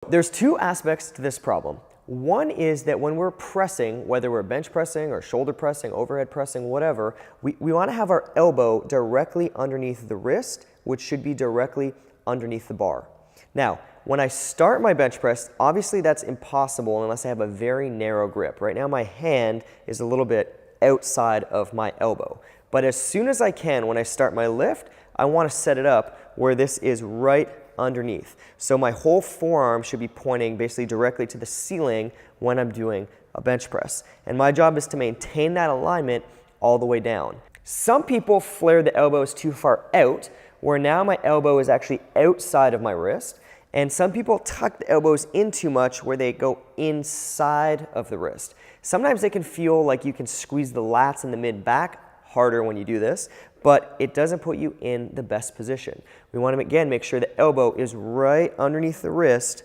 There's two aspects to this problem. One is that when we're pressing, whether we're bench pressing or shoulder pressing, overhead pressing, whatever, we want to have our elbow directly underneath the wrist, which should be directly underneath the bar. Now, when I start my bench press, obviously that's impossible unless I have a very narrow grip. Right now my hand is a little bit outside of my elbow. But as soon as I can, when I start my lift, I want to set it up where this is right underneath. So my whole forearm should be pointing basically directly to the ceiling when I'm doing a bench press. And my job is to maintain that alignment all the way down. Some people flare the elbows too far out, where now my elbow is actually outside of my wrist. And some people tuck the elbows in too much, where they go inside of the wrist. Sometimes they can feel like you can squeeze the lats and the mid-back harder when you do this, but it doesn't put you in the best position. We want to, again, make sure the elbow is right underneath the wrist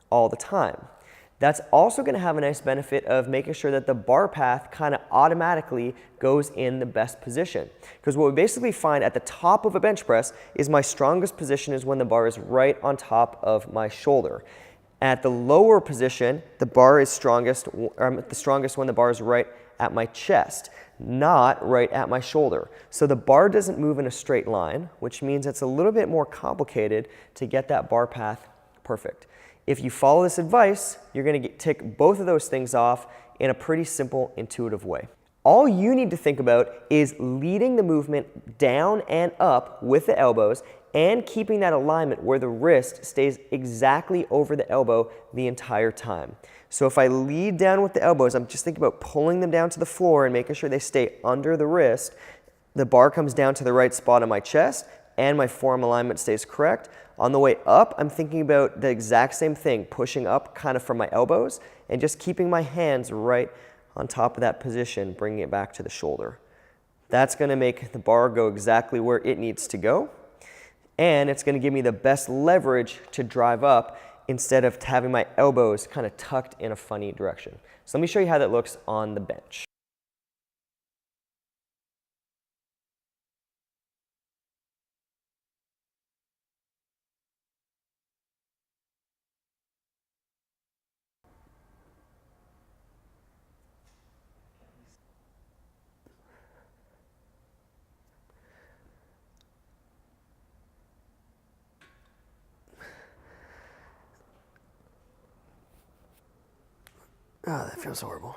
all the time. That's also going to have a nice benefit of making sure that the bar path kind of automatically goes in the best position. Because what we basically find at the top of a bench press is my strongest position is when the bar is right on top of my shoulder. At the lower position, the bar is strongest, or I'm the strongest when the bar is right at my chest, not right at my shoulder. So the bar doesn't move in a straight line, which means it's a little bit more complicated to get that bar path perfect. If you follow this advice, you're going to tick both of those things off in a pretty simple, intuitive way. All you need to think about is leading the movement down and up with the elbows and keeping that alignment where the wrist stays exactly over the elbow the entire time. So if I lead down with the elbows, I'm just thinking about pulling them down to the floor and making sure they stay under the wrist. The bar comes down to the right spot on my chest and my forearm alignment stays correct. On the way up, I'm thinking about the exact same thing, pushing up kind of from my elbows and just keeping my hands right on top of that position, bringing it back to the shoulder. That's going to make the bar go exactly where it needs to go. And it's going to give me the best leverage to drive up instead of having my elbows kind of tucked in a funny direction. So let me show you how that looks on the bench. Oh, that feels horrible.